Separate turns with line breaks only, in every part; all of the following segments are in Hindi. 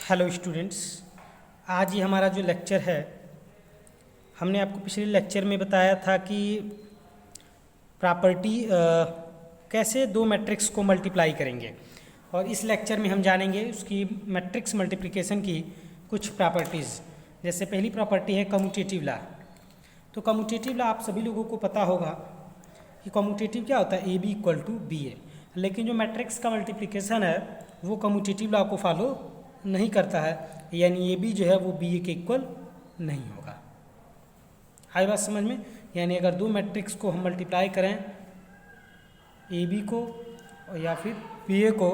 हेलो स्टूडेंट्स, आज ये हमारा जो लेक्चर है, हमने आपको पिछले लेक्चर में बताया था कि प्रॉपर्टी कैसे दो मैट्रिक्स को मल्टीप्लाई करेंगे। और इस लेक्चर में हम जानेंगे उसकी मैट्रिक्स मल्टीप्लिकेशन की कुछ प्रॉपर्टीज़। जैसे पहली प्रॉपर्टी है कम्यूटेटिव लॉ। तो कम्यूटेटिव लॉ आप सभी लोगों को पता होगा कि कम्यूटेटिव क्या होता है, A B equal to B A. लेकिन जो मैट्रिक्स का मल्टीप्लिकेशन है वो कम्यूटेटिव लॉ को फॉलो नहीं करता है, यानी ए बी जो है वो बी ए के इक्वल नहीं होगा। आई बात समझ में? यानी अगर दो मैट्रिक्स को हम मल्टीप्लाई करें ए बी को या फिर बी ए को,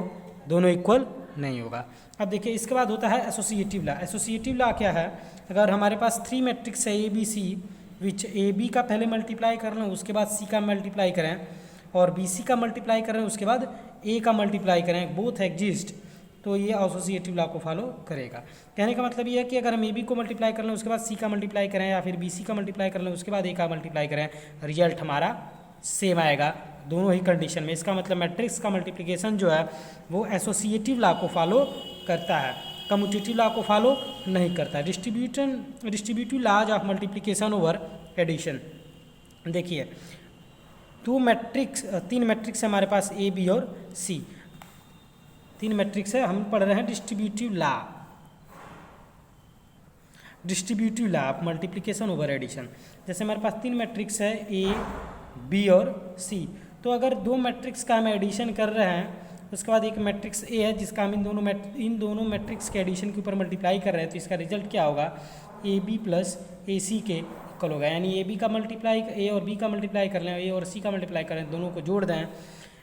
दोनों इक्वल नहीं होगा। अब देखिए इसके बाद होता है एसोसिएटिव लॉ। एसोसिएटिव लॉ क्या है? अगर हमारे पास थ्री मैट्रिक्स है A B C, which A B का पहले मल्टीप्लाई कर लें, उसके बाद सी का मल्टीप्लाई करें, और बी सी का मल्टीप्लाई करें, उसके बाद ए का मल्टीप्लाई करें, बोथ एग्जिस्ट, तो ये एसोसिएटिव लॉ को फॉलो करेगा। कहने का मतलब ये है कि अगर हम ए बी को मल्टीप्लाई कर लें, उसके बाद सी का मल्टीप्लाई करें, या फिर बी सी का मल्टीप्लाई कर लें, उसके बाद ए का मल्टीप्लाई करें, रिजल्ट हमारा सेम आएगा दोनों ही कंडीशन में। इसका मतलब मैट्रिक्स का मल्टीप्लिकेशन जो है वो एसोसिएटिव लॉ को फॉलो करता है, कम्यूटेटिव लॉ को फॉलो नहीं करता है। Distributive laws of multiplication over addition. देखिए तीन मैट्रिक्स है हमारे पास ए बी और सी, तीन मैट्रिक्स है, हम पढ़ रहे हैं distributive law of multiplication over addition. जैसे हमारे पास तीन मैट्रिक्स है ए बी और सी, तो अगर दो मैट्रिक्स का हम एडिशन कर रहे हैं, उसके बाद एक मैट्रिक्स ए है जिसका हम इन दोनों मैट्रिक्स के एडिशन के ऊपर मल्टीप्लाई कर रहे हैं, तो इसका रिजल्ट क्या होगा, ए बी प्लस ए सी के इक्वल होगा। यानी ए बी का मल्टीप्लाई ए और बी का मल्टीप्लाई कर लें, ए और सी का मल्टीप्लाई करें, दोनों को जोड़ दें,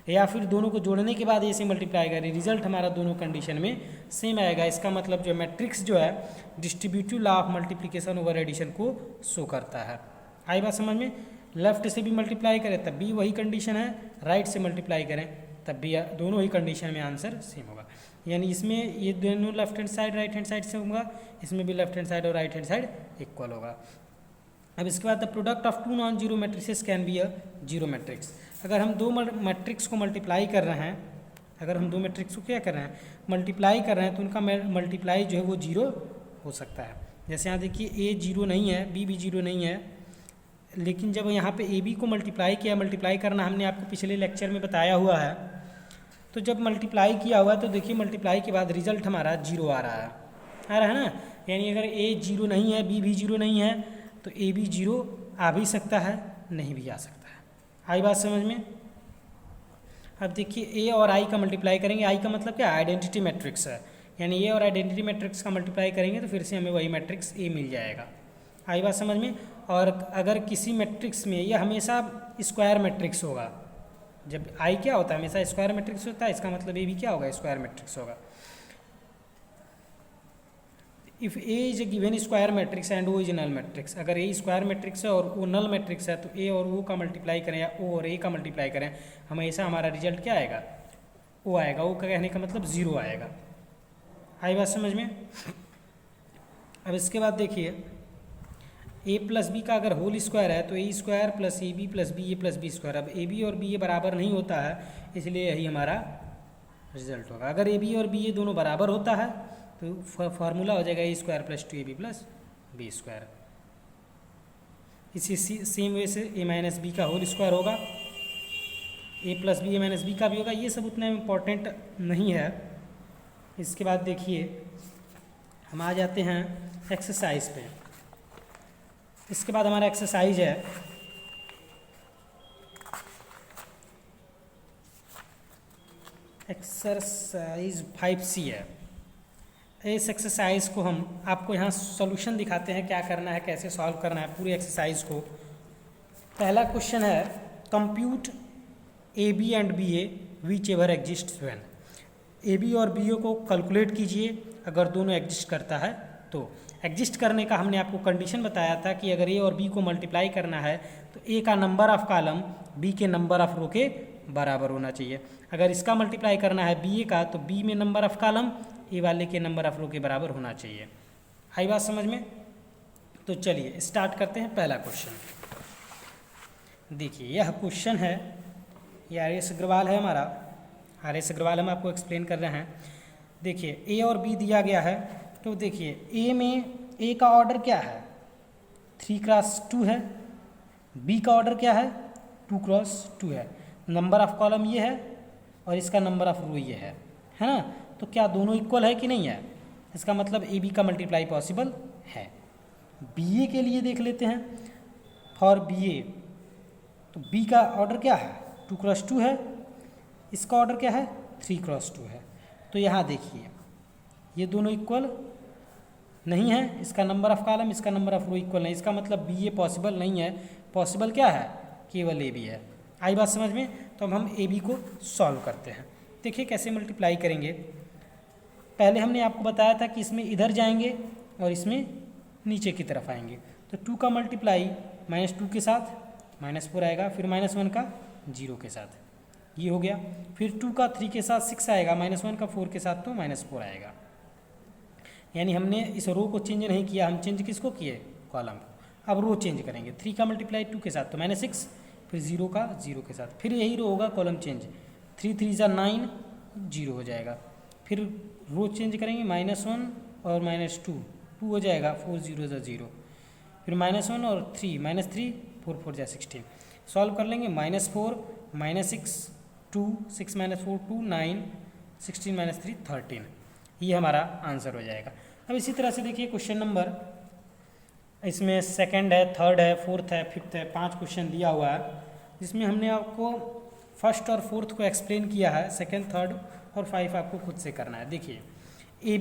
या फिर दोनों को जोड़ने के बाद ए से मल्टीप्लाई करें, रिजल्ट हमारा दोनों कंडीशन में सेम आएगा। इसका मतलब जो मैट्रिक्स जो है distributive law of multiplication over addition को शो करता है। आई बात समझ में? लेफ्ट से भी मल्टीप्लाई करें तब भी वही कंडीशन है, राइट से मल्टीप्लाई करें तब भी दोनों ही कंडीशन में आंसर सेम होगा। यानी इसमें ये दोनों left hand side right hand side से होगा, इसमें भी लेफ्ट हैंड साइड और राइट हैंड साइड इक्वल होगा। अब इसके बाद the product of two non zero matrices can be a zero matrix. अगर हम दो मैट्रिक्स को मल्टीप्लाई कर रहे हैं, अगर हम दो मैट्रिक्स को क्या कर रहे हैं, मल्टीप्लाई कर रहे हैं, तो उनका मल्टीप्लाई जो है वो जीरो हो सकता है। जैसे यहाँ देखिए ए जीरो नहीं है, बी भी जीरो नहीं है, लेकिन जब यहाँ पे ए बी को मल्टीप्लाई किया, मल्टीप्लाई करना हमने आपको पिछले लेक्चर में बताया हुआ है, तो जब मल्टीप्लाई किया हुआ है तो देखिए मल्टीप्लाई के बाद रिजल्ट हमारा जीरो आ रहा है ना। यानी अगर ए जीरो नहीं है, बी भी जीरो नहीं है, तो ए बी जीरो आ भी सकता है, नहीं भी आ सकता है। आई बात समझ में? अब देखिए ए और आई का मल्टीप्लाई करेंगे, आई का मतलब क्या, आइडेंटिटी मैट्रिक्स है, यानी ए और आइडेंटिटी मैट्रिक्स का मल्टीप्लाई करेंगे तो फिर से हमें वही मैट्रिक्स ए मिल जाएगा। आई बात समझ में? और अगर किसी मैट्रिक्स में, यह हमेशा स्क्वायर मैट्रिक्स होगा, जब आई क्या होता है, हमेशा स्क्वायर मैट्रिक्स होता है, इसका मतलब ए भी क्या होगा, स्क्वायर मैट्रिक्स होगा। If A is a given square matrix and O is null matrix, अगर ए स्क्वायर मैट्रिक्स है और ओ नल मैट्रिक्स है, तो ए और ओ का मल्टीप्लाई करें या ओ और ए का मल्टीप्लाई करें, हमेशा हमारा रिजल्ट क्या आएगा, ओ आएगा। ओ का कहने का मतलब जीरो आएगा। आई बात समझ में? अब इसके बाद देखिए ए प्लस बी का अगर होल स्क्वायर है तो A square plus A B plus B square. अब ए बी और बी ए बराबर नहीं होता है, इसलिए यही हमारा रिजल्ट होगा। अगर ए बी और बी ए दोनों बराबर होता है तो फार्मूला हो जाएगा A square plus two A B plus B square. इसी सेम वे से ए माइनस बी का होल स्क्वायर होगा, A plus B A minus B का भी होगा। ये सब उतना इम्पोर्टेंट नहीं है। इसके बाद देखिए हम आ जाते हैं एक्सरसाइज पे। इसके बाद हमारा एक्सरसाइज है एक्सरसाइज 5C है। इस एक्सरसाइज को हम आपको यहाँ सॉल्यूशन दिखाते हैं, क्या करना है, कैसे सॉल्व करना है पूरी एक्सरसाइज को। पहला क्वेश्चन है compute A B and B A whichever exist when. A B और बी ए को कैलकुलेट कीजिए अगर दोनों एग्जिस्ट करता है तो। एग्जिस्ट करने का हमने आपको कंडीशन बताया था कि अगर ए और बी को मल्टीप्लाई करना है तो ए का नंबर ऑफ कॉलम बी के नंबर ऑफ रो के बराबर होना चाहिए। अगर इसका मल्टीप्लाई करना है बी ए का, तो बी में नंबर ऑफ कॉलम ए वाले के नंबर ऑफ रो के बराबर होना चाहिए। आई बात समझ में? तो चलिए स्टार्ट करते हैं पहला क्वेश्चन। देखिए यह क्वेश्चन है, ये आर एस अग्रवाल है हमारा, आर एस अग्रवाल हम आपको एक्सप्लेन कर रहे हैं। देखिए ए और बी दिया गया है, तो देखिए ए में ए का ऑर्डर क्या है 3x2 है, बी का ऑर्डर क्या है 2x2 है, नंबर ऑफ कॉलम ये है और इसका नंबर ऑफ रो ये है ना। तो क्या दोनों इक्वल है कि नहीं है, इसका मतलब ए बी का मल्टीप्लाई पॉसिबल है। बी ए के लिए देख लेते हैं, फॉर बी ए तो बी का ऑर्डर क्या है 2x2 है, इसका ऑर्डर क्या है 3x2 है। तो यहाँ देखिए ये दोनों इक्वल नहीं है, इसका नंबर ऑफ कॉलम इसका नंबर ऑफ रो इक्वल नहीं, इसका मतलब बी ए पॉसिबल नहीं है, पॉसिबल क्या है केवल ए बी है। आई बात समझ में। तो अब हम ए बी को सॉल्व करते हैं। देखिए कैसे मल्टीप्लाई करेंगे। पहले हमने आपको बताया था कि इसमें इधर जाएंगे और इसमें नीचे की तरफ आएंगे। तो 2 का मल्टीप्लाई -2 के साथ -4 आएगा, फिर -1 का 0 के साथ, ये हो गया। फिर 2 का 3 के साथ 6 आएगा, -1 का 4 के साथ तो -4 आएगा। यानी हमने इस रो को चेंज नहीं किया, हम चेंज किसको किए कॉलम को। अब रो चेंज करेंगे, 3 का मल्टीप्लाई 2 के साथ तो -6, फिर 0 का 0 के साथ, फिर यही रो होगा कॉलम चेंज, 3 3 = 9 0 हो जाएगा। फिर रो चेंज करेंगे -1 और -2 2 हो जाएगा, 4 0 = 0, फिर -1 और 3 -3 4 4 = 16। सॉल्व कर लेंगे, -4 -6 2 6 -4 2 9 16 -3 13, ये हमारा आंसर हो जाएगा। अब इसी तरह से देखिए क्वेश्चन नंबर, इसमें सेकंड है, थर्ड है, फोर्थ है, फिफ्थ है, 5 क्वेश्चन दिया हुआ है, जिसमें हमने आपको फर्स्ट और फोर्थ को एक्सप्लेन किया है, सेकंड थर्ड और 5 आपको खुद से करना है। देखिए ए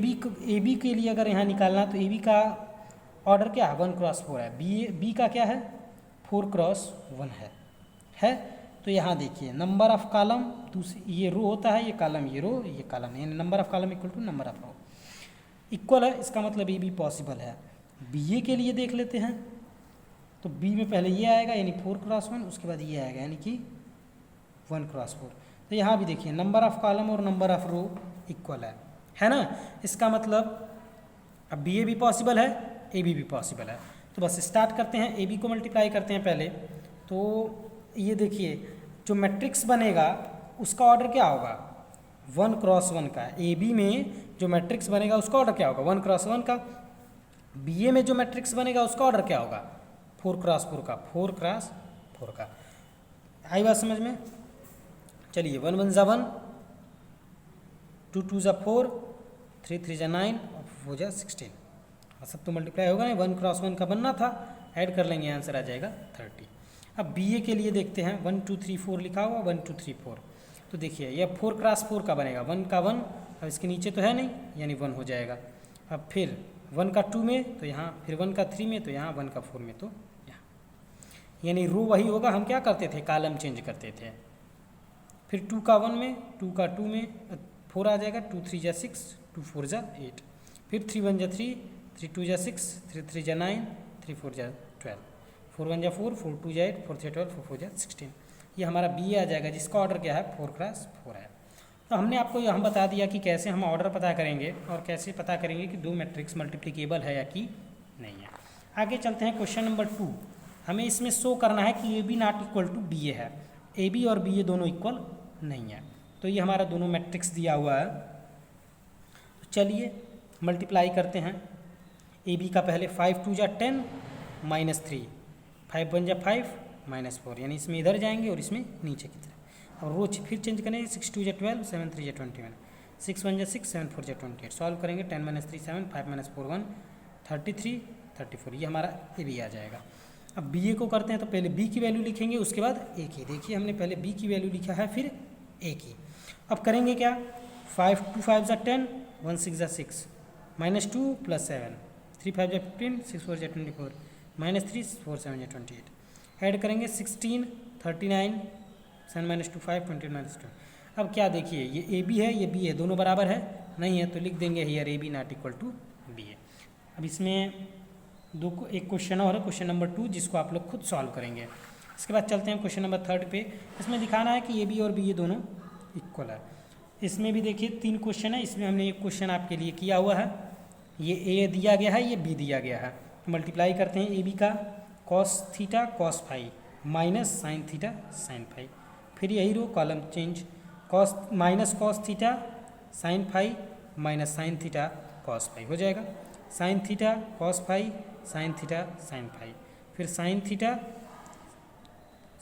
बी के लिए अगर यहाँ निकालना तो ए बी का ऑर्डर क्या है 1x4 है, बी का क्या है 4x1 है। तो यहाँ देखिए नंबर ऑफ कॉलम, दूसरी ये रो होता है, ये कॉलम, ये रो, ये कॉलम, यानी number of column equal to number of row equal है, इसका मतलब ए बी पॉसिबल है। बी ए के लिए देख लेते हैं, तो बी में पहले ये आएगा यानी 4x1, उसके बाद ये आएगा यानी कि 1x4। तो यहाँ भी देखिए नंबर ऑफ कॉलम और नंबर ऑफ रो इक्वल है ना। इसका मतलब अब बी ए भी पॉसिबल है, ए बी भी पॉसिबल है। तो बस स्टार्ट करते हैं, ए बी को मल्टीप्लाई करते हैं पहले। तो ये देखिए जो मैट्रिक्स बनेगा उसका ऑर्डर क्या होगा 1x1 का। ए बी में जो मैट्रिक्स बनेगा उसका ऑर्डर क्या होगा 1x1 का। बी ए में जो मैट्रिक्स बनेगा उसका ऑर्डर क्या होगा 4x4 का, 4x4 का। आई बात समझ में। चलिए 1 1 = 1, 2 2 = 4, 3 3 = 9 और 4 = 16। सब तो मल्टीप्लाई होगा नहीं, 1x1 का बनना था, ऐड कर लेंगे, आंसर आ जाएगा 30। अब बी ए के लिए देखते हैं, 1 2 3 4 लिखा हुआ, 1 2 3 4। तो देखिए यह 4x4 का बनेगा, 1 का 1, अब इसके नीचे तो है नहीं यानी 1 हो जाएगा। अब फिर 1 का 2 में तो यहाँ, फिर 1 का 3 में तो यहाँ, 1 का 4 में तो यहाँ, यानी रो वही होगा, हम क्या करते थे कॉलम चेंज करते थे। फिर 2 का 1 में, 2 का 2 में 4 आ जाएगा, 2 3 = 6, 2 4 = 8, फिर 3 1 = 3, 3 2 = 6, 3 3 = 9, 3 4 = 12, 4 1 = 4, 4 2 = 8, 4 3 = 12, 4 4 = 16। ये हमारा बी आ जाएगा, जिसका ऑर्डर क्या है 4x4 है। तो हमने आपको हम बता दिया कि कैसे हम ऑर्डर पता करेंगे और कैसे पता करेंगे कि दो मैट्रिक्स मल्टीप्लिकेबल है या कि नहीं है। आगे चलते हैं क्वेश्चन नंबर 2। हमें इसमें शो करना है कि A B not equal to B A है, ए बी और बी ए दोनों इक्वल नहीं है। तो ये हमारा दोनों मैट्रिक्स दिया हुआ है, तो चलिए मल्टीप्लाई करते हैं। ए बी का पहले 5 2 = 10 -3, 5 1 = 5 -4, यानी इसमें इधर जाएंगे और इसमें नीचे की तरफ। और रो फिर चेंज करेंगे, 6 2 = 12, 7 3 = 21, 6 1 = 6, 7 4 = 28। सॉल्व करेंगे, 10 - 3 7, 5 - 4 1, 33 34, ये हमारा ए बी आ जाएगा। अब बी ए को करते हैं, तो पहले बी की वैल्यू लिखेंगे, उसके बाद ए की। देखिए हमने पहले बी की वैल्यू लिखा है, फिर ए की। अब करेंगे क्या, 5 2 5 = 10, 1 6 = 6, -2 + 7, 3 5 = 15, 6 4 = 24, -3 4 7 = 28। ऐड करेंगे 16 39, 7 - 2 5, 20 - 2। अब क्या देखिए, ये ए बी है, ये बी है, दोनों बराबर है नहीं है, तो लिख देंगे here A B not equal to B A. अब इसमें एक क्वेश्चन और है, क्वेश्चन नंबर 2, जिसको आप लोग खुद सॉल्व करेंगे। इसके बाद चलते हैं क्वेश्चन नंबर 3 पे। इसमें दिखाना है कि ए बी और बी ए दोनों इक्वल है। इसमें भी देखिए 3 क्वेश्चन है, इसमें हमने एक क्वेश्चन आपके लिए किया हुआ है, ये ए दिया गया है, ये बी दिया गया है। मल्टीप्लाई करते हैं, ए बी का cos theta cos phi minus sine theta sine phi, फिर यही row column change, cos theta sine phi minus sine theta cos phi हो जाएगा। Sine theta cos phi, sine theta sine phi, फिर sine theta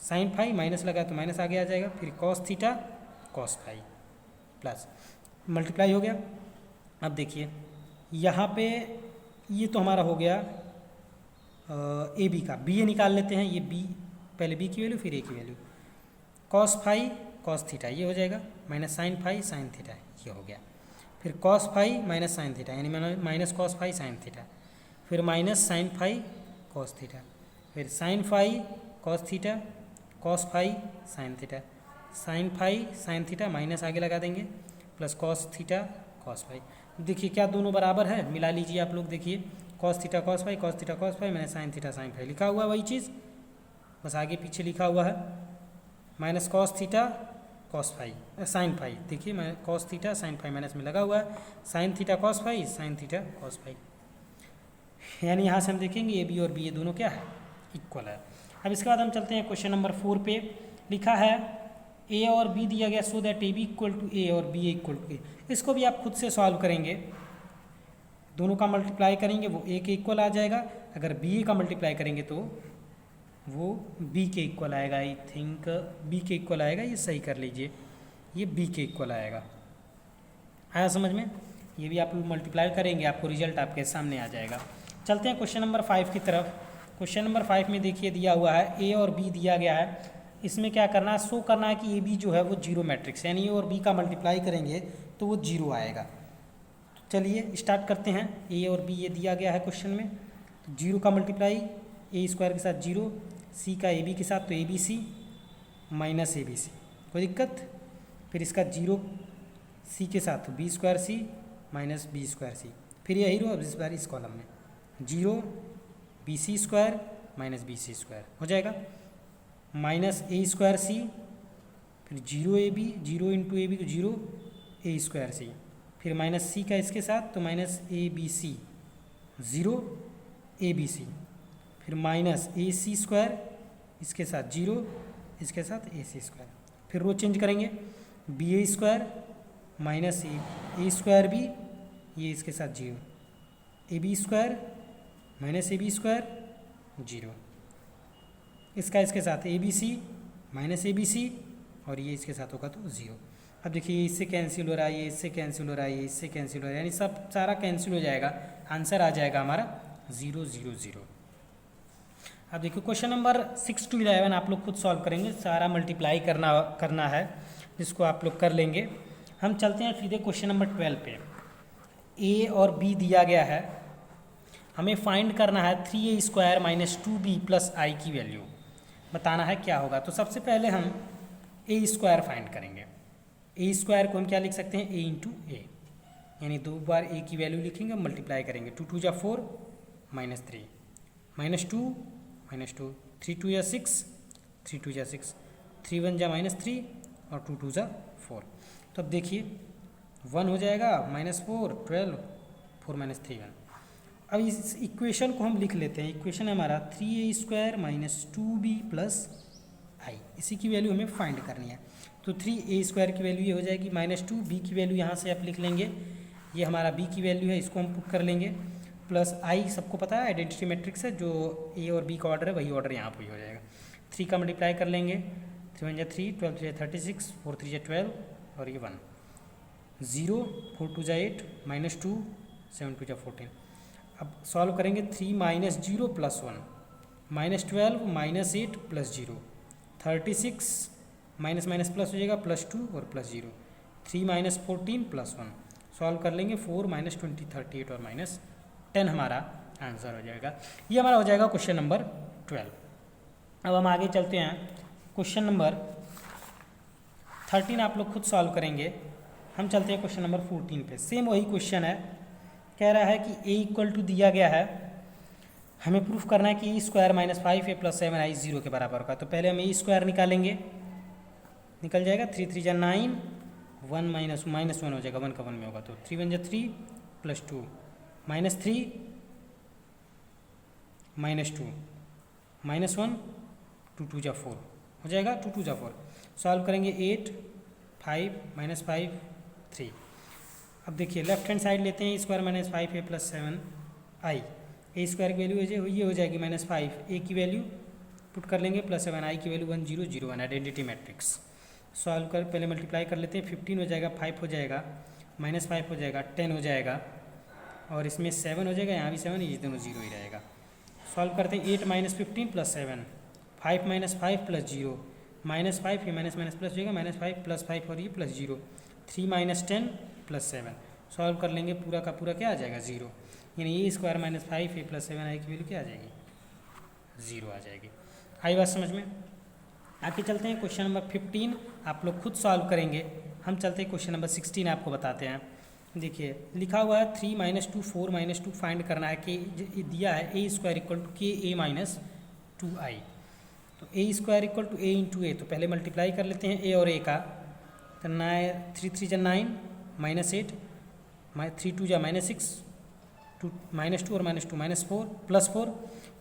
sine phi minus लगा तो माइनस आगे आ जाएगा, फिर cos theta cos phi plus multiply हो गया। अब देखिए यहाँ पे ये तो हमारा हो गया ए बी का, बी ए निकाल लेते हैं, ये बी पहले बी की वैल्यू फिर ए की value, cos phi cos theta ये हो जाएगा, minus sine phi sine theta ये हो गया, फिर cos phi minus sine theta यानी minus cos phi sine theta, फिर minus sine phi cos theta, फिर sine phi cos theta cos phi sine theta, sine phi sine theta minus आगे लगा देंगे plus cos theta cos phi. देखिए क्या दोनों बराबर है, मिला लीजिए आप लोग, देखिए cos theta cos phi, cos theta cos phi, मैंने साइन थीटा साइन फाई लिखा हुआ वही चीज़, बस आगे पीछे लिखा हुआ है, minus cos theta cos phi sine phi, देखिए मैं cos theta sine phi minus में लगा हुआ है, sine theta cos phi sine theta cos phi, यानी यहाँ से हम देखेंगे ए बी और बी ए दोनों क्या है, इक्वल है। अब इसके बाद हम चलते हैं क्वेश्चन नंबर 4 पे। लिखा है ए और बी दिया गया so that A B equal to A और B A equal to A. इसको भी आप खुद से सॉल्व करेंगे, दोनों का मल्टीप्लाई करेंगे वो ए के इक्वल आ जाएगा, अगर बी ए का मल्टीप्लाई करेंगे तो वो बी के इक्वल आएगा, आई थिंक बी के इक्वल आएगा, ये सही कर लीजिए, ये बी के इक्वल आएगा। आया समझ में, ये भी आप लोग मल्टीप्लाई करेंगे आपको रिजल्ट आपके सामने आ जाएगा। चलते हैं क्वेश्चन नंबर 5 की तरफ। क्वेश्चन नंबर 5 में देखिए दिया हुआ है ए और बी दिया गया है, इसमें क्या करना है, शो करना है कि ए बी जो है वो जीरो मैट्रिक्स है, यानी ए और बी का मल्टीप्लाई करेंगे तो वो जीरो आएगा। तो चलिए स्टार्ट करते हैं, ए और बी ये दिया गया है क्वेश्चन में, तो जीरो का मल्टीप्लाई ए स्क्वायर के साथ जीरो, सी का ए बी के साथ तो A B C minus A B C, कोई दिक्कत, फिर इसका जीरो सी के साथ तो B square C minus B square C, फिर यही रो अब इस बार इस कॉलम में zero B C square minus B C square हो जाएगा, माइनस ए स्क्वायर सी, फिर zero A B, zero into A B तो जीरो ए स्क्वायर सी, फिर माइनस सी का इसके साथ तो minus A B C zero A B C, फिर माइनस ए सी स्क्वायर इसके साथ जीरो, इसके साथ ए सी स्क्वायर, फिर रो चेंज करेंगे, B A square minus A square B, ये इसके साथ zero, A B square minus A B square zero, इसका इसके साथ A B C minus A B C और ये इसके साथ होगा तो ज़ीरो। अब देखिए इससे कैंसिल हो रहा है, ये इससे कैंसिल हो रहा है, ये इससे कैंसिल हो रहा है, यानी सब सारा कैंसिल हो जाएगा, आंसर आ जाएगा हमारा 0 0 0। अब देखिए क्वेश्चन नंबर 6 to 11 आप लोग खुद सॉल्व करेंगे, सारा मल्टीप्लाई करना है जिसको आप लोग कर लेंगे। हम चलते हैं सीधे क्वेश्चन नंबर 12 पे। ए और बी दिया गया है, हमें फाइंड करना है 3a square minus 2b plus आई की वैल्यू, बताना है क्या होगा। तो सबसे पहले हम ए स्क्वायर फाइंड करेंगे। ए स्क्वायर को हम क्या लिख सकते हैं, ए इंटू ए, यानी दो बार ए की वैल्यू लिखेंगे मल्टीप्लाई करेंगे, 2 2 जा 4 माइनस 3 माइनस 2 माइनस 2, 3 2 जा 6 3 2 जा 6, 3 1 जा माइनस 3 और 2 2 जा 4। तो अब देखिए 1 हो जाएगा माइनस 4 12 4 माइनस 3 1। अब इस इक्वेशन को हम लिख लेते हैं, इक्वेशन है हमारा 3a square minus 2b plus आई, इसी की वैल्यू हमें फाइंड करनी है। तो 3a स्क्वायर की वैल्यू ये हो जाएगी माइनस 2, b की वैल्यू यहाँ से आप लिख लेंगे, ये हमारा b की वैल्यू है, इसको हम पुट कर लेंगे, प्लस आई सबको पता है आइडेंटिटी मैट्रिक्स है, जो a और b का ऑर्डर है वही ऑर्डर यहाँ पर ही हो जाएगा। 3 का मल्टीप्लाई कर लेंगे, 3 1 जा 3 12 3 जा 36 4 3 जा 12 और ये 1 0 4 2 जा 8 माइनस 2 7 2 जा 14। अब सॉल्व करेंगे, 3 minus 0 plus 1 minus 12 minus 8 plus 0 36 minus minus plus हो जाएगा प्लस 2 और प्लस 0 3 माइनस 14 प्लस 1 सॉल्व कर लेंगे, 4 माइनस 20 38 और माइनस 10 हमारा आंसर हो जाएगा। ये हमारा हो जाएगा क्वेश्चन नंबर 12। अब हम आगे चलते हैं, क्वेश्चन नंबर 13 आप लोग खुद सॉल्व करेंगे। हम चलते हैं क्वेश्चन नंबर 14 पे, सेम वही क्वेश्चन है, कह रहा है कि a इक्वल टू दिया गया है, हमें प्रूफ करना है कि A square minus 5a plus 7i 0 के बराबर होगा। तो पहले हम ए स्क्वायर निकालेंगे, निकल जाएगा 3 3 जा 9 1 माइनस 1 हो जाएगा, 1 का 1 में होगा, तो 3 1 जा 3 प्लस 2 माइनस 3 माइनस 2 माइनस 1 2 2 जा 4 हो जाएगा, 2 2 जा 4 सॉल्व करेंगे, 8 5 माइनस 5 3। अब देखिए लेफ्ट हैंड साइड लेते हैं, ए स्क्वायर माइनस 5 ए प्लस 7 आई, ए स्क्वायर की वैल्यू ये हो जाएगी -5, ए की वैल्यू पुट कर लेंगे प्लस 7, आई की वैल्यू 1 0 0 1, आइडेंटिटी मैट्रिक्स। सॉल्व कर पहले मल्टीप्लाई कर लेते हैं, 15 हो जाएगा, 5 हो जाएगा, -5 हो जाएगा, 10 हो जाएगा, और इसमें 7 हो जाएगा, यहाँ भी 7, ये दोनों 0 ही रहेगा। सॉल्व करते हैं, 8 - 15 प्लस 7, 5 - 5 प्लस 0, -5 ये माइनस माइनस प्लस हो जाएगा, -5 प्लस 5 और ये प्लस 0, 3 - 10 प्लस 7। सॉल्व कर लेंगे, पूरा का पूरा क्या आ जाएगा 0, यानी ए स्क्वायर -5 ए प्लस 7 आई की वैल्यू क्या आ जाएगी 0 आ जाएगी। आई बात समझ में? आगे चलते हैं क्वेश्चन नंबर 15, आप लोग खुद सॉल्व करेंगे। हम चलते हैं क्वेश्चन नंबर 16 आपको बताते हैं। देखिए लिखा हुआ है 3 - 2 4 - 2 फाइंड करना है कि दिया है ए स्क्वायर इक्वल टू के ए माइनस 2i। तो A square equal to A into A, तो पहले मल्टीप्लाई कर लेते हैं ए और ए का, तो 3 3 जा 9 -8, 3 2 जा -6, -2 और -2 -4 प्लस 4,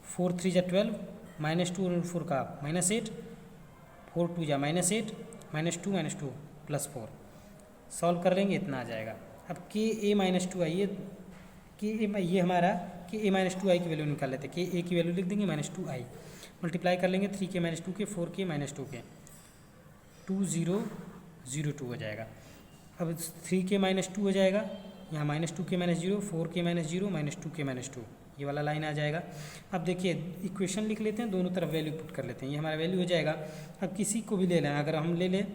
4 3 जा 12, -2 और 4 का -8, 4 2 जा -8, -2 प्लस 4। सॉल्व कर लेंगे, इतना आ जाएगा। अब के ए माइनस 2 आई, ये हमारा के ए माइनस 2 आई की वैल्यू निकाल लेते हैं। के ए की वैल्यू लिख देंगे -2i, मल्टीप्लाई कर लेंगे 3 के -2 के, 4 के -2 के, 2 0 0 2 हो जाएगा। अब 3 के -2 हो जाएगा, यहाँ -2 के -0, 4 के -0, -2 के -2, ये वाला लाइन आ जाएगा। अब देखिए इक्वेशन लिख लेते हैं, दोनों तरफ वैल्यू पुट कर लेते हैं, ये हमारा वैल्यू हो जाएगा। अब किसी को भी ले लें, अगर हम ले लें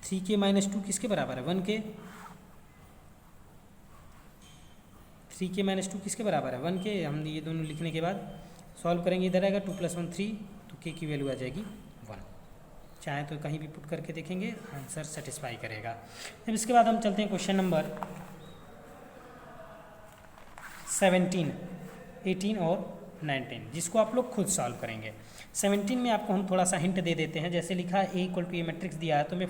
3 के -2 किसके बराबर है 1 के, 3 के -2 किसके बराबर है 1 के। हम ये दोनों लिखने के बाद सॉल्व करेंगे, इधर आएगा 2 + 1 3, तो के की वैल्यू आ जाएगी 1। चाहे तो कहीं भी पुट करके देखेंगे, आंसर सेटिस्फाई करेगा। अब इसके बाद हम चलते हैं क्वेश्चन नंबर 17, 18 और 19, जिसको आप लोग खुद सॉल्व करेंगे। 17 में आपको हम थोड़ा सा हिंट दे देते हैं, जैसे लिखा है ए इक्वल टू ए मैट्रिक्स दिया है, तो हमें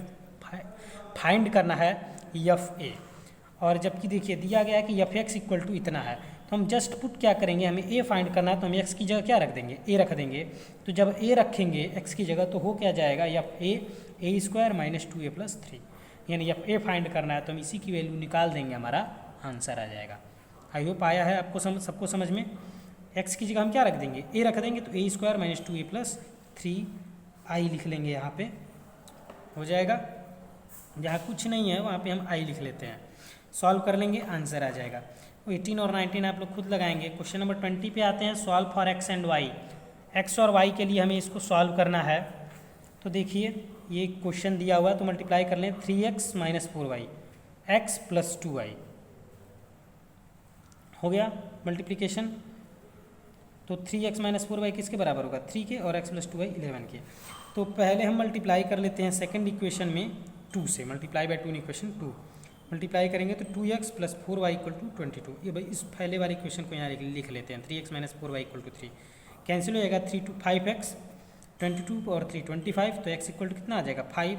फाइंड करना है एफ ए, और जबकि देखिए दिया गया है कि एफ एक्स इक्वल टू इतना है, तो हम जस्ट पुट क्या करेंगे, हमें ए फाइंड करना है, तो हम एक्स की जगह क्या रख देंगे ए रख देंगे। तो जब ए रखेंगे एक्स की जगह, तो हो क्या जाएगा एफ ए स्क्वायर -2a + 3, यानी एफ ए फाइंड करना है, तो हम इसी की वैल्यू निकाल देंगे, हमारा आंसर आ जाएगा। आई होप आया है आपको सबको समझ में। एक्स की जगह हम क्या रख देंगे ए रख देंगे, तो ए स्क्वायर -2a + 3i लिख लेंगे, यहाँ पे हो जाएगा। जहाँ कुछ नहीं है वहाँ पे हम आई लिख लेते हैं, सॉल्व कर लेंगे, आंसर आ जाएगा। 18 और 19 आप लोग खुद लगाएंगे। क्वेश्चन नंबर 20 पे आते हैं, solve for X and Y. X और वाई के लिए हमें इसको सॉल्व करना है। तो देखिए ये क्वेश्चन दिया हुआ है, तो मल्टीप्लाई कर लें 3x - 4y, x + 2y हो गया मल्टीप्लिकेशन। तो 3x - 4y किसके बराबर होगा 3 के, और x + 2y 11 के। तो पहले हम मल्टीप्लाई कर लेते हैं सेकेंड इक्वेशन में 2 से, multiply by 2 in equation 2 multiply करेंगे तो 2x + 4y = 22। ये भाई इस पहले वाली इक्वेशन को यहाँ लिख लेते हैं, 3x - 4y = 3 कैंसिल हो जाएगा, 3 2 5x 22 और 3 25, तो x इक्वल टू कितना आ जाएगा 5।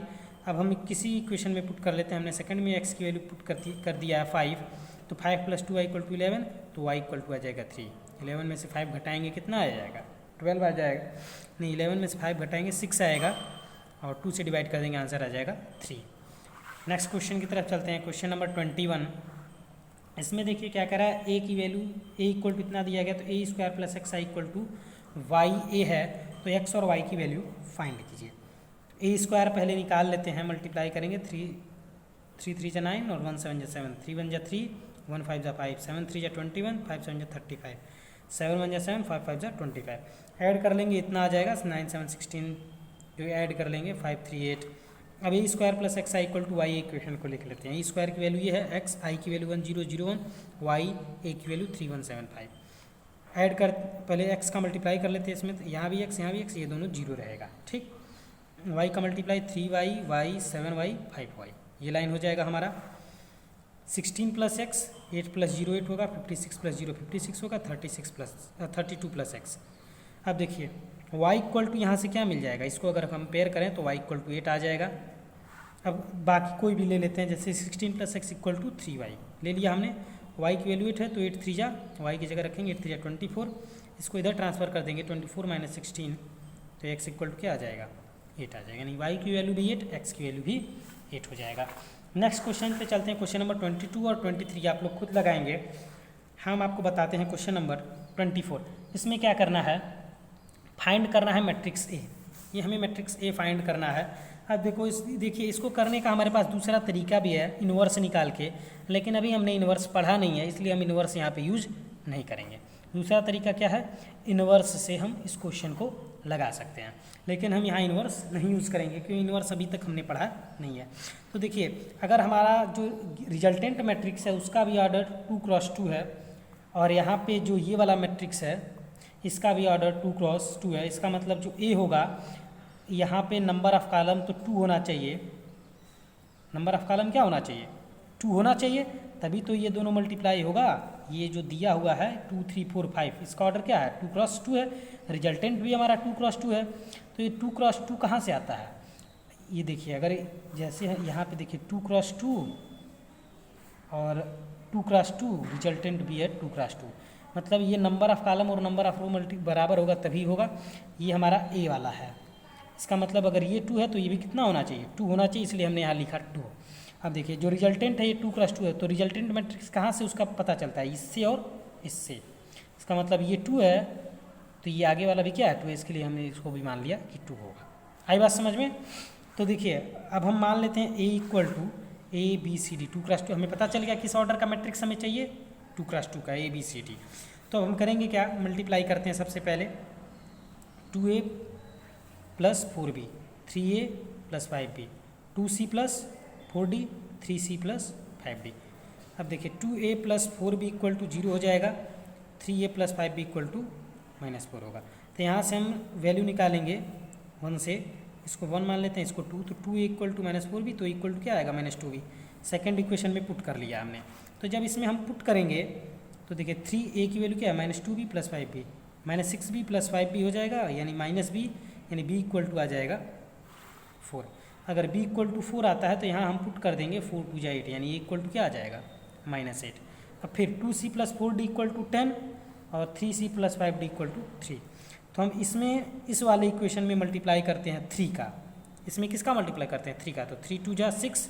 अब हम किसी इक्वेशन में पुट कर लेते हैं, हमने सेकंड में x की वैल्यू पुट कर दिया है 5, तो 5 + 2y = 11, तो y इक्वल टू आ जाएगा 3। 11 में से 5 घटाएंगे कितना आ जाएगा 12 आ जाएगा, नहीं 11 में से 5 घटाएंगे 6 आएगा, और 2 से डिवाइड कर देंगे, आंसर आ जाएगा 3। नेक्स्ट क्वेश्चन की तरफ चलते हैं, क्वेश्चन नंबर 21। इसमें देखिए क्या कह रहा है, ए की वैल्यू ए इक्वल टू इतना दिया गया, तो A square plus X I equal to Y A है, तो एक्स और वाई की वैल्यू फाइंड कीजिए। ए स्क्वायर पहले निकाल लेते हैं, मल्टीप्लाई करेंगे 3 3 जा 9 और 1 7 जा 7, 3 1 जा 3, 1 5 जा 5, 7 3 जा 21, 5 7 जा 35, 7 1 जा 7, 5 5 जा 25। ऐड कर लेंगे इतना आ जाएगा 9 7 16, जो ऐड कर लेंगे 5 3 8। अब A square plus X I equal to Y equation को लिख लेते हैं। ए स्क्वायर की वैल्यू ये है, एक्स आई की वैल्यू 1 0 0 1, वाई ए की वैल्यू 3 1 7 5। ऐड कर पहले एक्स का मल्टीप्लाई कर लेते हैं इसमें, तो यहाँ भी एक्स ये दोनों 0 रहेगा, ठीक। वाई का multiply 3y y 7y 5y, ये लाइन हो जाएगा हमारा। 16 + x 8 + 0 8 होगा, 56 + 0 56 होगा, 32 + x। अब देखिए y इक्वल टू यहाँ से क्या मिल जाएगा, इसको अगर कंपेयर करें तो y इक्वल टू 8 आ जाएगा। अब बाकी कोई भी ले लेते हैं, जैसे 16 + x इक्वल टू 3y ले लिया हमने, y की वैल्यू 8 है, तो 8 3 जा y की जगह रखेंगे 8 3 जा 24, इसको इधर ट्रांसफर कर देंगे 24 - 16, तो x इक्वल टू क्या आ जाएगा 8 आ जाएगा, यानी y की वैल्यू भी 8, x की वैल्यू भी 8 हो जाएगा। नेक्स्ट क्वेश्चन पे चलते हैं। क्वेश्चन नंबर 22 और 23 आप लोग खुद लगाएंगे, हम आपको बताते हैं। क्वेश्चन नंबर 24, इसमें क्या करना है, फाइंड करना है मैट्रिक्स ए। ये हमें मैट्रिक्स ए फाइंड करना है। अब देखो देखिए इसको करने का हमारे पास दूसरा तरीका भी है, इन्वर्स निकाल के, लेकिन अभी हमने इन्वर्स पढ़ा नहीं है, इसलिए हम इन्वर्स यहाँ पे यूज नहीं करेंगे। दूसरा तरीका क्या है, इन्वर्स से हम इस क्वेश्चन को लगा सकते हैं, लेकिन हम यहाँ इन्वर्स नहीं यूज़ करेंगे क्योंकि इन्वर्स अभी तक हमने पढ़ा नहीं है। तो देखिए अगर हमारा जो रिजल्टेंट मैट्रिक्स है उसका भी ऑर्डर 2 क्रॉस 2 है, और यहाँ पे जो ये वाला मैट्रिक्स है इसका भी ऑर्डर 2 क्रॉस 2 है, इसका मतलब जो ए होगा यहाँ पे नंबर ऑफ कॉलम तो 2 होना चाहिए। नंबर ऑफ कॉलम क्या होना चाहिए, 2 होना चाहिए, तभी तो ये दोनों मल्टीप्लाई होगा। ये जो दिया हुआ है 2 3 4 5, इसका ऑर्डर क्या है, 2 क्रॉस 2 है। रिजल्टेंट भी हमारा 2 क्रॉस 2 है, तो ये 2 क्रॉस 2 कहाँ से आता है, ये देखिए अगर जैसे यहाँ पे देखिए 2 क्रॉस 2 और 2 क्रॉस 2, रिजल्टेंट भी है 2 क्रॉस 2, मतलब ये नंबर ऑफ कॉलम और नंबर ऑफ रो मल्टी बराबर होगा तभी होगा। ये हमारा ए वाला है, इसका मतलब अगर ये 2 है तो ये भी कितना होना चाहिए, 2 होना चाहिए, इसलिए हमने यहाँ लिखा 2। अब देखिए जो रिजल्टेंट है ये 2 क्रॉस 2 है, तो रिजल्टेंट मैट्रिक्स कहाँ से उसका पता चलता है, इससे और इससे। इसका मतलब ये 2 है तो ये आगे वाला भी क्या है 2 है, इसके लिए हमने इसको भी मान लिया कि 2 होगा। आई बात समझ में। तो देखिए अब हम मान लेते हैं A equal to A B C D, 2 cross 2 हमें पता चल गया किस ऑर्डर का मैट्रिक्स हमें चाहिए, 2 क्रॉस 2 का ए बी सी डी। तो हम करेंगे क्या, मल्टीप्लाई करते हैं सबसे पहले 2a plus 4b, 3a plus 5b, 2c plus 4d, 3c plus 5d। अब देखिए 2a plus 4b equal to 0 हो जाएगा, 3a plus 5b equal to -4 होगा। तो यहाँ से हम वैल्यू निकालेंगे 1 से, इसको 1 मान लेते हैं, इसको 2, तो 2a इक्वल टू -4b, तो इक्वल टू क्या आएगा -2b। सेकेंड इक्वेशन में पुट कर लिया हमने। तो जब इसमें हम पुट करेंगे तो देखिए 3a की वैल्यू क्या है -2b plus 5b, -6b plus 5b हो जाएगा, यानी -b, यानी b इक्वल टू आ जाएगा 4। अगर b इक्वल टू 4 आता है तो यहाँ हम पुट कर देंगे 4 2 8, यानी a इक्वल टू क्या आ जाएगा -8। अब फिर 2c plus 4d equal to 10 और 3c plus 5d equal to 3। तो हम इसमें इस वाले इक्वेशन में मल्टीप्लाई करते हैं 3 का, इसमें किसका मल्टीप्लाई करते हैं 3 का, तो 3 2 जा 6,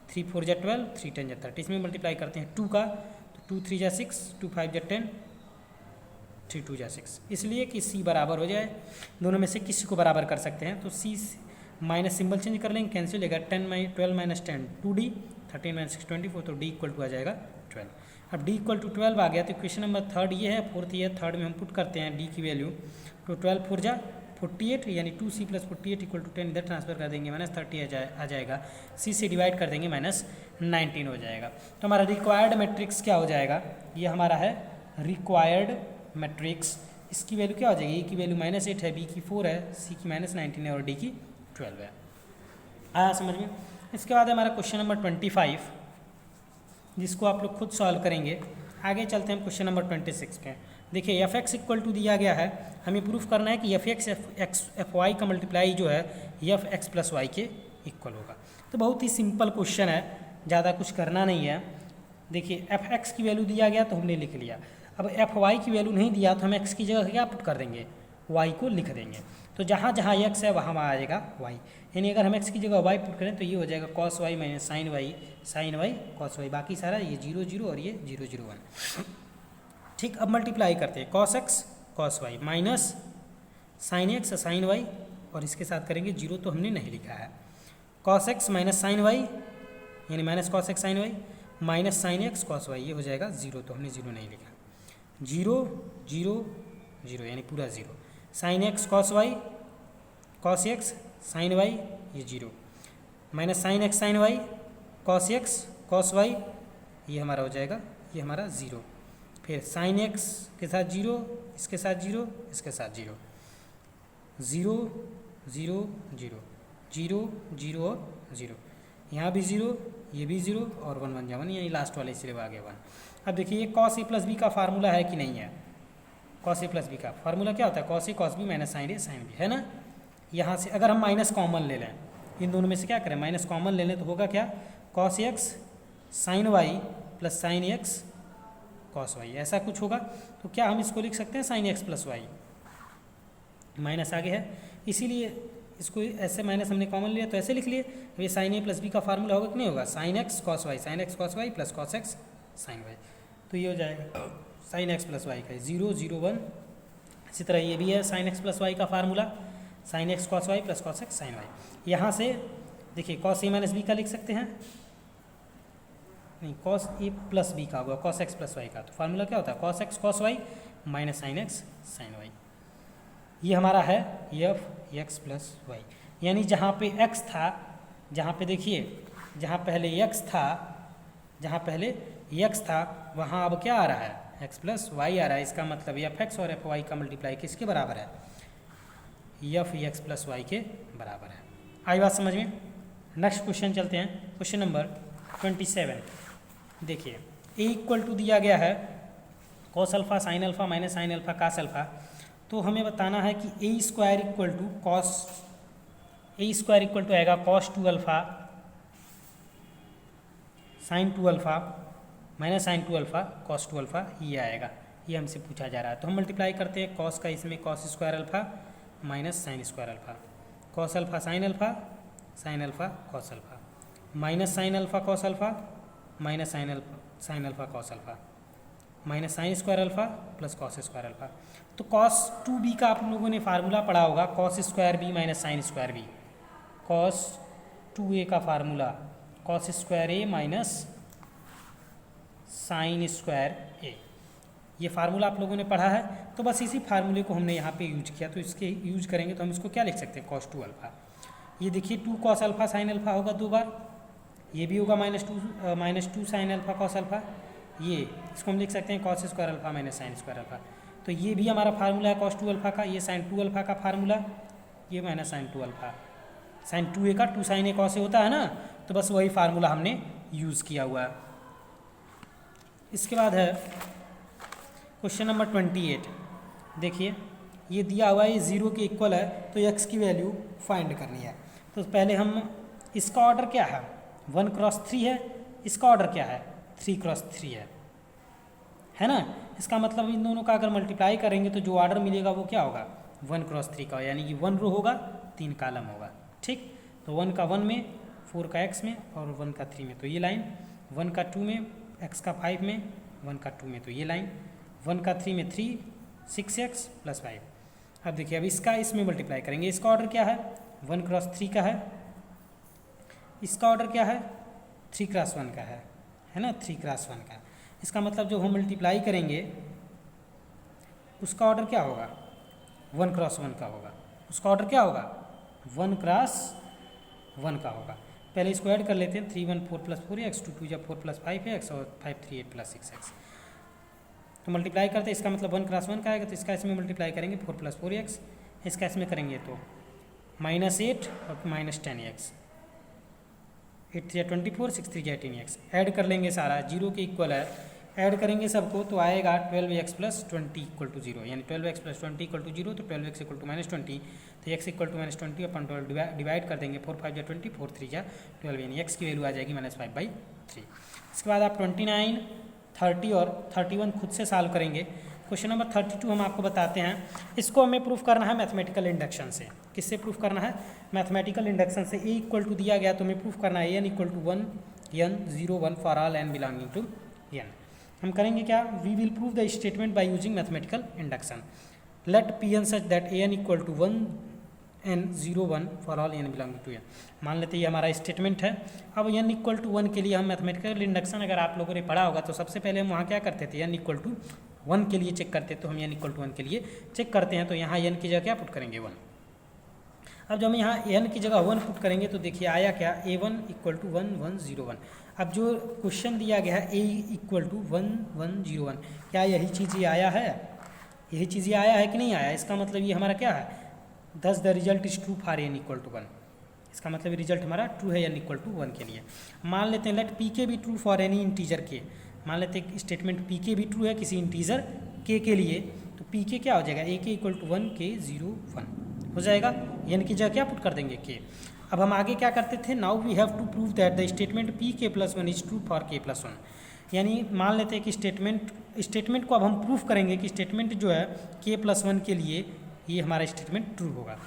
3 4 जा 12, 3 10 जा 30। इसमें मल्टीप्लाई करते हैं 2 का, तो 2 3 जा 6, 2 5 जा 10, 3 2 जा 6, इसलिए कि c बराबर हो जाए, दोनों में से किसी को बराबर कर सकते हैं। तो c माइनस सिंबल चेंज कर लेंगे, कैंसिल होगा, 12 माइनस 10 2d, 13 माइनस 6 24, तो d इक्वल टू आ जाएगा 12। अब d इक्वल टू 12 आ गया, तो क्वेश्चन नंबर 3 ये है, 4th ये है, 3rd में हम पुट करते हैं d की वैल्यू, तो 12 4 जा 48, यानी 2c प्लस 48 इक्वल टू 10, इधर ट्रांसफर कर देंगे, -30 आ जाएगा, c से डिवाइड कर देंगे, -19 हो जाएगा। तो हमारा रिक्वायर्ड मैट्रिक्स क्या हो जाएगा, ये हमारा है रिक्वायर्ड मैट्रिक्स। इसकी वैल्यू क्या हो जाएगी, ए की वैल्यू -8 है, बी की 4 है, सी की -19 है और डी की 12 है। आया समझ में। इसके बाद हमारा क्वेश्चन नंबर 25, जिसको आप लोग खुद सॉल्व करेंगे। आगे चलते हैं क्वेश्चन नंबर 26 पे। देखिए एफ एक्स इक्वल टू दिया गया है, हमें प्रूफ करना है कि एफ एक्स एफ वाई का मल्टीप्लाई जो है एफ एक्स प्लस वाई के इक्वल होगा। तो बहुत ही सिंपल क्वेश्चन है, ज़्यादा कुछ करना नहीं है। देखिए एफ एक्स की वैल्यू दिया गया तो हमने लिख लिया, अब एफ वाई की वैल्यू नहीं दिया तो हम एक्स की जगह क्या पुट कर देंगे, वाई को लिख देंगे। तो जहाँ जहाँ एक्स है वहाँ आ जाएगा वाई, यानी अगर हम एक्स की जगह वाई पुट करें तो ये हो जाएगा cos Y minus sine Y cos Y, बाकी सारा ये 0 0 और ये 0 0 1। ठीक, अब मल्टीप्लाई करते हैं, cos X cos Y minus sine X sine Y, और इसके साथ करेंगे 0 तो हमने नहीं लिखा है, cos X minus sine Y यानी minus cos X sine Y minus sine X cos Y, ये हो जाएगा 0 तो हमने 0 नहीं लिखा, 0 0 0 यानी पूरा 0, sine X cos Y cos X sine Y ये 0, minus sine X sine Y cos X cos Y, ये हमारा हो जाएगा, ये हमारा 0, फिर साइन एक्स के साथ 0, इसके साथ 0, इसके साथ 0, 0 0 0 0 0 और 0, यहाँ भी 0, ये भी 0 और 1 1 1, यही लास्ट वाले इसलिए आ गया 1। अब देखिए ये कॉस ए प्लस बी का फार्मूला है कि नहीं है, कॉस ए प्लस बी का फार्मूला क्या होता है, cos A cos B minus sign A sine B, है ना। यहाँ से अगर हम माइनस कॉमन ले लें, इन दोनों में से क्या करें, माइनस कॉमन ले लें तो होगा क्या, cos X sine Y plus sine X cos Y, ऐसा कुछ होगा। तो क्या हम इसको लिख सकते हैं sine X plus Y, minus आगे है, इसीलिए इसको ऐसे माइनस हमने कॉमन लिया तो ऐसे लिख लिए। ये साइन ए प्लस बी का फार्मूला होगा कि नहीं होगा, sine X cos Y plus cos X sine Y, तो ये हो जाएगा साइन एक्स प्लस वाई का 0 0 1। इसी तरह ये भी है साइन एक्स प्लस वाई का formula, sine X cos Y plus cos X sine Y. यहाँ से देखिए कॉस ए माइनस बी का लिख सकते हैं, नहीं कॉस ए प्लस बी का होगा कॉस एक्स प्लस वाई का, तो फार्मूला क्या होता है cos X cos Y minus sine X sine Y. ये हमारा है एफ एक्स प्लस वाई, यानी जहाँ पे एक्स था, जहाँ पे देखिए जहाँ पहले एक्स था वहाँ अब क्या आ रहा है एक्स प्लस वाई आ रहा है। इसका मतलब एफ एक्स और एफ वाई का मल्टीप्लाई किसके बराबर है, एफ एक्स प्लस वाई के बराबर है। आई बात समझ में। नेक्स्ट क्वेश्चन चलते हैं, क्वेश्चन नंबर 27। देखिए ए इक्वल टू दिया गया है cos alpha sine alpha minus sine alpha cos alpha, तो हमें बताना है कि ए स्क्वायर इक्वल टू आएगा cos 2 alpha sine 2 alpha minus sine 2 alpha cos 2 alpha, ये आएगा, ये हमसे पूछा जा रहा है। तो हम मल्टीप्लाई करते हैं कॉस का इसमें cos square alpha minus sine square alpha, cos alpha sine alpha cos alpha minus sine alpha cos alpha minus sine alpha cos alpha minus sine square alpha plus cos square alpha. तो कॉस 2b का आप लोगों ने फार्मूला पढ़ा होगा, cos square B minus sine square B, cos 2a का formula cos square A minus sine square A, ये फार्मूला आप लोगों ने पढ़ा है। तो बस इसी फार्मूले को हमने यहाँ पे यूज किया, तो इसके यूज करेंगे तो हम इसको क्या लिख सकते हैं कॉस 2 अल्फा। ये देखिए 2 कॉस अल्फा साइन अल्फा होगा 2 बार, ये भी होगा minus two sign alpha cos alpha, ये इसको हम लिख सकते हैं cos square alpha minus sine square alpha. तो ये भी हमारा फार्मूला है कॉस 2 अल्फा का, ये साइन 2 अल्फा का फार्मूला, ये minus sine 2 alpha, sine 2a का 2 साइन ए कॉस ए होता है ना, तो बस वही फार्मूला हमने यूज़ किया हुआ है। इसके बाद है क्वेश्चन नंबर 28। देखिए ये दिया हुआ है, ये 0 के इक्वल है, तो x की वैल्यू फाइंड करनी है। तो पहले हम, इसका ऑर्डर क्या है 1 क्रॉस 3 है, इसका ऑर्डर क्या है 3 क्रॉस 3 है ना। इसका मतलब इन दोनों का अगर मल्टीप्लाई करेंगे तो जो ऑर्डर मिलेगा वो क्या होगा 1 क्रॉस 3 का, यानी कि 1 रो होगा 3 कॉलम होगा, ठीक। तो 1 का 1 में, 4 का x में और 1 का 3 में, तो ये लाइन 1 का 2 में, x का 5 में, 1 का 2 में, तो ये लाइन 1 का 3 में 3 6x प्लस 5। अब देखिए अब इसका इसमें मल्टीप्लाई करेंगे, इसका ऑर्डर क्या है 1 क्रॉस 3 का है, इसका ऑर्डर क्या है 3 क्रॉस 1 का है ना, 3 क्रॉस 1 का। इसका मतलब जो हम मल्टीप्लाई करेंगे उसका ऑर्डर क्या होगा 1 क्रॉस 1 का होगा, उसका ऑर्डर क्या होगा 1 क्रॉस 1 का होगा। पहले इसको ऐड कर लेते हैं, 3 1 4 प्लस 4x 2 2 या 4 प्लस 5x और 5 3 8 प्लस 6x। तो मल्टीप्लाई करते हैं, इसका मतलब 1 क्रॉस 1 का आएगा, तो इसका इसमें मल्टीप्लाई करेंगे 4 प्लस 4x, इसका इसमें करेंगे तो -8 और -10x, 8 3 24 6 3 18x। ऐड कर लेंगे सारा, 0 के इक्वल है, ऐड करेंगे सबको तो आएगा 12x प्लस 20 इक्वल टू 0, यानी 12x प्लस 20 इक्वल टू 0, तो 12x इक्वल टू -20, तो x इक्वल टू -20 अपन 12 डिवाइड कर देंगे, 4 5 या 20, 4 3 या 12, यानी x की वैल्यू आ जाएगी -5/3। इसके बाद आप 29 30 और 31 खुद से सॉल्व करेंगे। क्वेश्चन नंबर 32 हम आपको बताते हैं, इसको हमें प्रूफ करना है मैथमेटिकल इंडक्शन से। किससे प्रूफ करना है मैथमेटिकल इंडक्शन से। a इक्वल टू दिया गया तो हमें प्रूफ करना है n equal to 1 n 0 1 for all n belonging to n। हम करेंगे क्या, we will prove the statement by using mathematical induction. Let P N such that an equal to 1 n 0 1 for all n belonging to n। मान लेते हैं ये हमारा स्टेटमेंट है। अब n इक्वल टू 1 के लिए हम मैथमेटिकल इंडक्शन अगर आप लोगों ने पढ़ा होगा तो सबसे पहले हम वहाँ क्या करते थे, n इक्वल टू 1 के लिए चेक करते, तो हम n इक्वल टू 1 के लिए चेक करते हैं, तो यहाँ n की जगह क्या पुट करेंगे 1। अब जब हम यहाँ n की जगह 1 पुट करेंगे तो देखिए आया क्या, a1 इक्वल टू 1 1 0 1। अब जो क्वेश्चन दिया गया है a इक्वल टू 1 1 0 1, क्या यही चीज़ ये आया है, यही चीज़ ये आया है कि नहीं आया। इसका मतलब ये हमारा क्या है, thus the result is true for n equal to 1। इसका मतलब रिजल्ट हमारा ट्रू है n इक्वल टू 1 के लिए। मान लेते हैं लेट पी के भी ट्रू फॉर एनी इंटीजर के, मान लेते हैं स्टेटमेंट पी के भी ट्रू है किसी इंटीजर के लिए, तो पी के क्या हो जाएगा, a के इक्वल टू 1 k 0 1 हो जाएगा, n की जगह क्या पुट कर देंगे k। अब हम आगे क्या करते थे, now we have to prove that the statement P K plus 1 is true for k plus 1। यानी मान लेते हैं कि स्टेटमेंट को अब हम प्रूफ करेंगे कि स्टेटमेंट जो है k प्लस 1 के लिए ये हमारा स्टेटमेंट ट्रू होगा।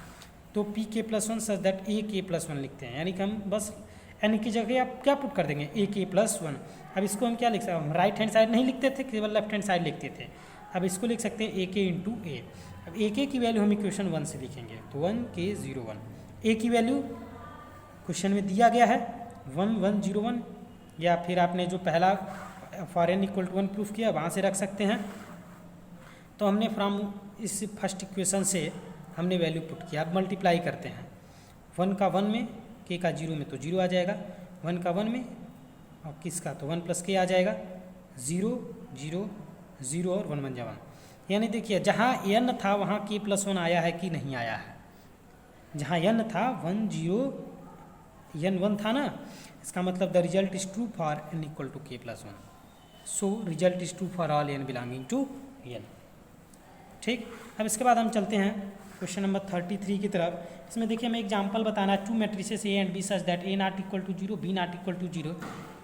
तो P K plus one such that ए के प्लस वन लिखते हैं, यानी कि हम बस एन की जगह आप क्या पुट कर देंगे, ए के प्लस वन। अब इसको हम क्या लिख सकते हैं, हम राइट हैंड साइड नहीं लिखते थे, केवल लेफ्ट हैंड साइड लिखते थे। अब इसको लिख सकते हैं ए के इंटू ए। अब ए के की वैल्यू हम इक्वेशन 1 से लिखेंगे, तो 1 के 0 1। ए की वैल्यू क्वेश्चन में दिया गया है 1 1 0 1, या फिर आपने जो पहला for N equal to 1 proof किया वहाँ से रख सकते हैं। तो हमने फ्रॉम इस फर्स्ट इक्वेशन से हमने वैल्यू पुट किया। अब मल्टीप्लाई करते हैं, 1 का 1 में, के का 0 में तो 0 आ जाएगा, 1 का 1 में और किसका तो 1 प्लस के आ जाएगा, 0 0 0 और 1 1 जा 1। यानी देखिए जहाँ n था वहाँ k प्लस 1 आया है कि नहीं आया है। जहाँ n था 1 0 n 1 था ना, इसका मतलब the result is true for n equal to k plus 1। So result is true for all n belonging to n। ठीक, अब इसके बाद हम चलते हैं क्वेश्चन नंबर 33 की तरफ। इसमें देखिए हमें एग्जाम्पल बताना है, 2 matrices A and B such that A not equal to 0, B not equal to 0,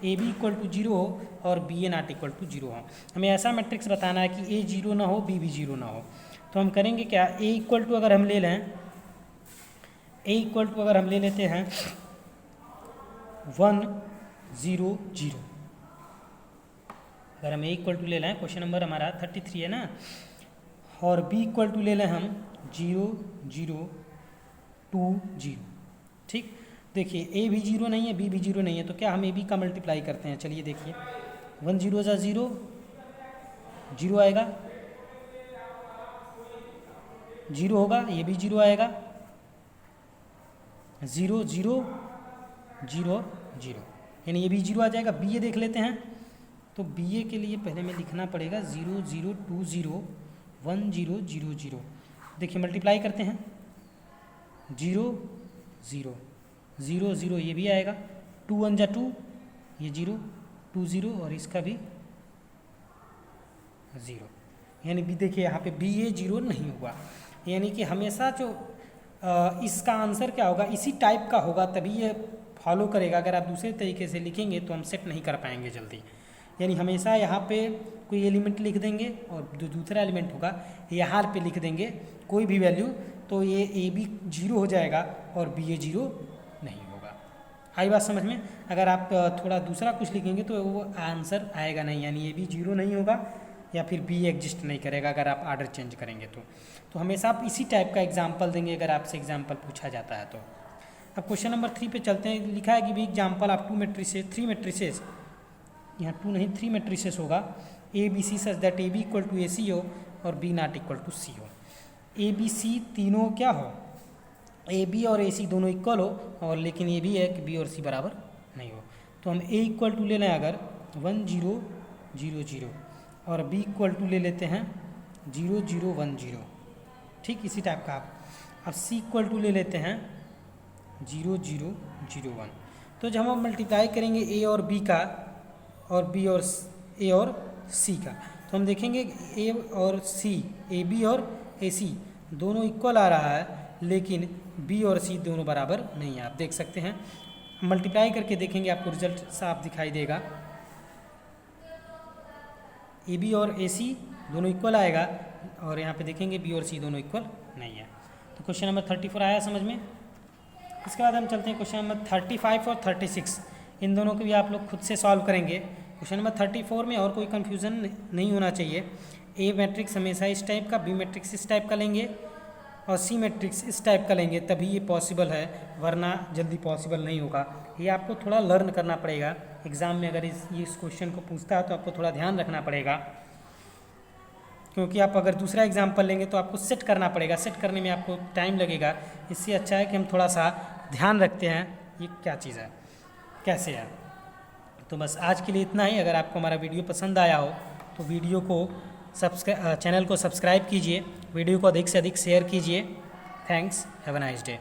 A B equal to 0 हो और B A not equal to 0 हो। हमें ऐसा मैट्रिक्स बताना है कि ए 0 ना हो, बी भी 0 ना हो। तो हम करेंगे क्या, ए इक्वल टू अगर हम ले लें, ए इक्वल टू अगर हम ले लेते हैं 1 0 0, अगर हम ए इक्वल टू ले लें, क्वेश्चन नंबर हमारा 33 है ना, और बी इक्वल टू ले लें हम 0 0 2 0। ठीक, देखिए ए भी 0 नहीं है, बी भी 0 नहीं है, तो क्या हम ए बी का मल्टीप्लाई करते हैं। चलिए देखिए 1 0 जा 0 0 आएगा, 0 होगा, ये भी 0 आएगा, 0 0 0 0, यानी ये भी 0 आ जाएगा। बी ए देख लेते हैं, तो बी ए के लिए पहले में लिखना पड़ेगा 0 0 2 0 1 0 0 0। देखिए मल्टीप्लाई करते हैं, 0 0 0 0 ये भी आएगा, 2 1 जा 2, ये 0 2 0 और इसका भी 0, यानी भी देखिए यहाँ पे बी ए 0 नहीं हुआ। यानी कि हमेशा जो इसका आंसर क्या होगा, इसी टाइप का होगा तभी ये फॉलो करेगा। अगर आप दूसरे तरीके से लिखेंगे तो हम सेट नहीं कर पाएंगे जल्दी। यानी हमेशा यहाँ पे कोई एलिमेंट लिख देंगे और जो दूसरा एलिमेंट होगा यहाँ पे लिख देंगे कोई भी वैल्यू, तो ये ए बी 0 हो जाएगा और बी ए 0 नहीं होगा। आई बात समझ में। अगर आप थोड़ा दूसरा कुछ लिखेंगे तो वो आंसर आएगा नहीं, यानी ए बी 0 नहीं होगा या फिर बी एग्जिस्ट नहीं करेगा अगर आप ऑर्डर चेंज करेंगे तो हमेशा आप इसी टाइप का एग्जाम्पल देंगे अगर आपसे एग्जाम्पल पूछा जाता है तो। अब क्वेश्चन नंबर 3 पे चलते हैं। लिखा है कि भी एग्जाम्पल ऑफ 3 मैट्रिसेस, यहाँ 2 नहीं 3 मैट्रिसेस होगा, A B C such that A B equal to A C हो और B not equal to C हो। ए बी सी तीनों क्या हो, ए बी और ए सी दोनों इक्वल हो, और लेकिन ये भी है कि बी और सी बराबर नहीं हो। तो हम ए इक्वल टू ले लें अगर 1 0 0 0 और बी इक्वल टू ले लेते हैं 0 0 1 0। ठीक, इसी टाइप का आप अब सी इक्वल टू ले लेते हैं 0 0 0 1। तो जब हम मल्टीप्लाई करेंगे ए और बी का और बी और ए और सी का, तो हम देखेंगे ए और सी, ए बी और ए सी दोनों इक्वल आ रहा है, लेकिन बी और सी दोनों बराबर नहीं है। आप देख सकते हैं, मल्टीप्लाई करके देखेंगे आपको रिजल्ट साफ दिखाई देगा। ए बी और ए सी दोनों इक्वल आएगा और यहाँ पे देखेंगे बी और सी दोनों इक्वल नहीं है। तो क्वेश्चन नंबर 34 आया समझ में। इसके बाद हम चलते हैं क्वेश्चन नंबर 35 और 36। इन दोनों को भी आप लोग खुद से सॉल्व करेंगे। क्वेश्चन नंबर 34 में और कोई कन्फ्यूज़न नहीं होना चाहिए। ए मैट्रिक्स हमेशा इस टाइप का, बी मैट्रिक्स इस टाइप का लेंगे और सी मैट्रिक्स इस टाइप का लेंगे, तभी ये पॉसिबल है, वरना जल्दी पॉसिबल नहीं होगा। ये आपको थोड़ा लर्न करना पड़ेगा। एग्ज़ाम में अगर इस क्वेश्चन को पूछता है तो आपको थोड़ा ध्यान रखना पड़ेगा, क्योंकि आप अगर दूसरा एग्जाम्पल लेंगे तो आपको सेट करना पड़ेगा, सेट करने में आपको टाइम लगेगा। इससे अच्छा है कि हम थोड़ा सा ध्यान रखते हैं ये क्या चीज़ है, कैसे है। तो बस आज के लिए इतना ही। अगर आपको हमारा वीडियो पसंद आया हो तो वीडियो को चैनल को सब्सक्राइब कीजिए, वीडियो को अधिक से अधिक शेयर कीजिए। Thanks, have a nice day.